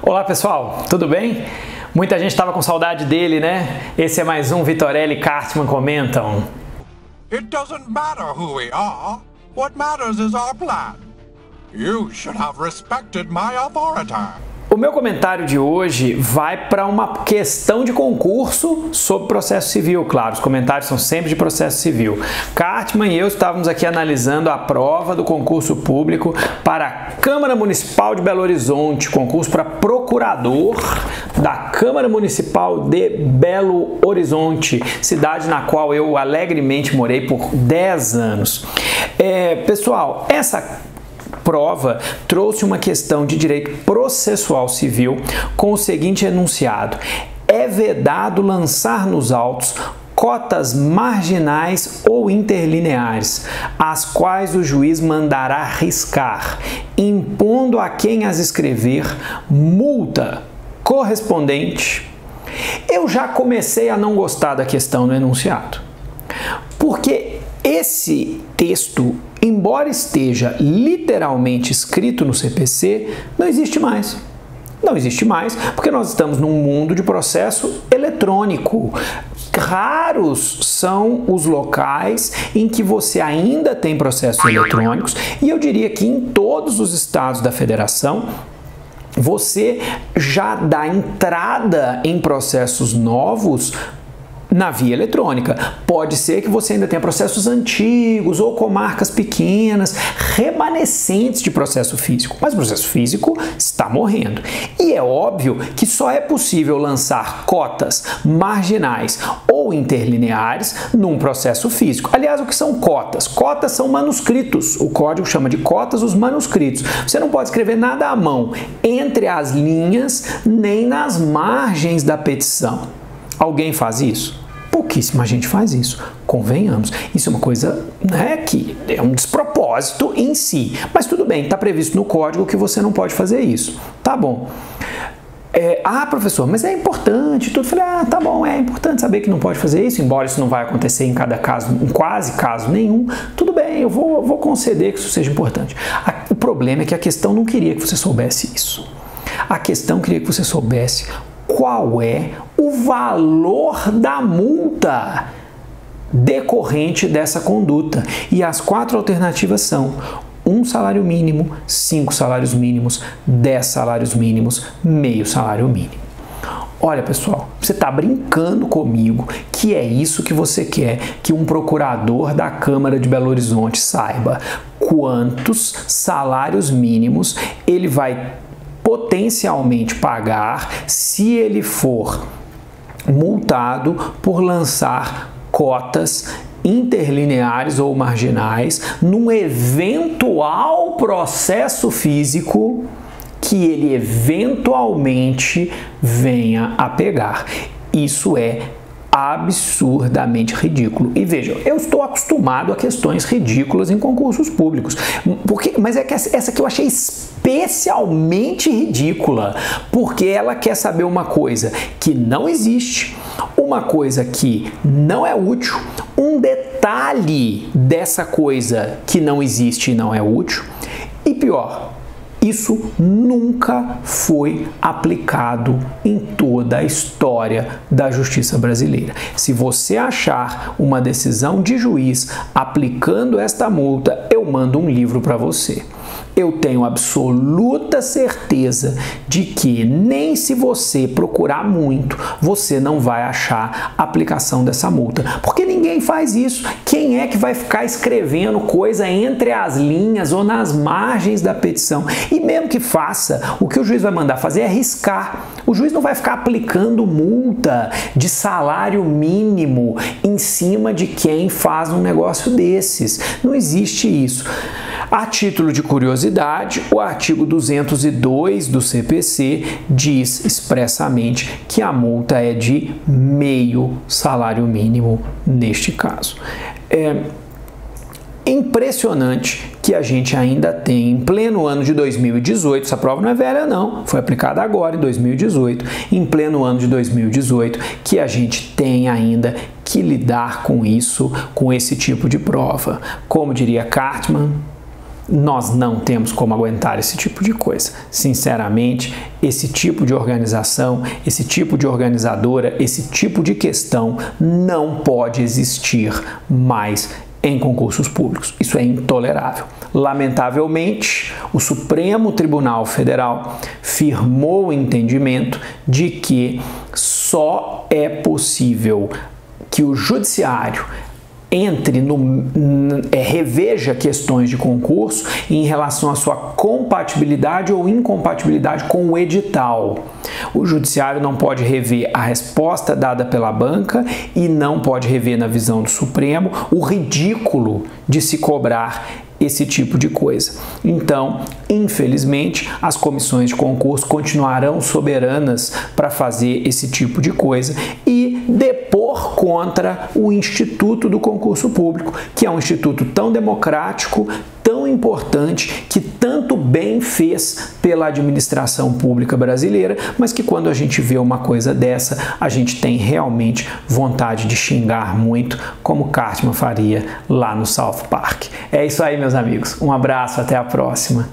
Olá pessoal, tudo bem? Muita gente estava com saudade dele, né? Esse é mais um Vitorelli e Cartman Comentam. It doesn't matter who we are. What matters is our plan. You should have respected my authority. O meu comentário de hoje vai para uma questão de concurso sobre processo civil, claro, os comentários são sempre de processo civil. Cartman e eu estávamos aqui analisando a prova do concurso público para a Câmara Municipal de Belo Horizonte, concurso para procurador da Câmara Municipal de Belo Horizonte, cidade na qual eu alegremente morei por 10 anos. Pessoal, essa prova trouxe uma questão de direito processual civil com o seguinte enunciado: é vedado lançar nos autos cotas marginais ou interlineares, as quais o juiz mandará riscar, impondo a quem as escrever multa correspondente. Eu já comecei a não gostar da questão no enunciado, porque esse texto, embora esteja literalmente escrito no CPC, não existe mais. Não existe mais porque nós estamos num mundo de processo eletrônico. Raros são os locais em que você ainda tem processos eletrônicos, e eu diria que em todos os estados da federação você já dá entrada em processos novos na via eletrônica. Pode ser que você ainda tenha processos antigos ou comarcas pequenas, remanescentes de processo físico, mas o processo físico está morrendo. E é óbvio que só é possível lançar cotas marginais ou interlineares num processo físico. Aliás, o que são cotas? Cotas são manuscritos. O código chama de cotas os manuscritos. Você não pode escrever nada à mão entre as linhas nem nas margens da petição. Alguém faz isso? Pouquíssima gente faz isso, convenhamos. Isso é uma coisa, né, que é um despropósito em si. Mas tudo bem, está previsto no código que você não pode fazer isso. Tá bom. Professor, mas é importante tudo. Falei, tá bom, é importante saber que não pode fazer isso, embora isso não vai acontecer em cada caso, em quase caso nenhum. Tudo bem, eu vou conceder que isso seja importante. O problema é que a questão não queria que você soubesse isso. A questão queria que você soubesse qual é o valor da multa decorrente dessa conduta. E as 4 alternativas são 1 salário mínimo, 5 salários mínimos, 10 salários mínimos, meio salário mínimo. Olha, pessoal, você está brincando comigo que é isso que você quer que um procurador da Câmara de Belo Horizonte saiba quantos salários mínimos ele vai potencialmente pagar se ele for multado por lançar cotas interlineares ou marginais num eventual processo físico que ele eventualmente venha a pegar. Isso é absurdamente ridículo. E vejam, eu estou acostumado a questões ridículas em concursos públicos, mas é que essa que eu achei especialmente ridícula, porque ela quer saber uma coisa que não existe, uma coisa que não é útil, um detalhe dessa coisa que não existe e não é útil, e pior, isso nunca foi aplicado em toda a história da justiça brasileira. Se você achar uma decisão de juiz aplicando esta multa, eu mando um livro para você. Eu tenho absoluta certeza de que nem se você procurar muito, você não vai achar a aplicação dessa multa. Porque ninguém faz isso. Quem é que vai ficar escrevendo coisa entre as linhas ou nas margens da petição? E mesmo que faça, o que o juiz vai mandar fazer é riscar. O juiz não vai ficar aplicando multa de salário mínimo em cima de quem faz um negócio desses. Não existe isso. A título de curiosidade, o artigo 202 do CPC diz expressamente que a multa é de meio salário mínimo neste caso. É impressionante que a gente ainda tem, em pleno ano de 2018, essa prova não é velha não, foi aplicada agora em 2018, em pleno ano de 2018, que a gente tem ainda que lidar com isso, com esse tipo de prova. Como diria Cartman, Nós não temos como aguentar esse tipo de coisa. Sinceramente, esse tipo de organização, esse tipo de organizadora, esse tipo de questão não pode existir mais em concursos públicos. Isso é intolerável. Lamentavelmente, o Supremo Tribunal Federal firmou o entendimento de que só é possível que o judiciário reveja questões de concurso em relação à sua compatibilidade ou incompatibilidade com o edital. O judiciário não pode rever a resposta dada pela banca e não pode rever, na visão do Supremo, o ridículo de se cobrar esse tipo de coisa. Então, infelizmente, as comissões de concurso continuarão soberanas para fazer esse tipo de coisa e depor contra o Instituto do Concurso Público, que é um instituto tão democrático, tão importante, que tanto bem fez pela administração pública brasileira, mas que quando a gente vê uma coisa dessa, a gente tem realmente vontade de xingar muito, como Cartman faria lá no South Park. É isso aí, meus amigos. Um abraço, até a próxima.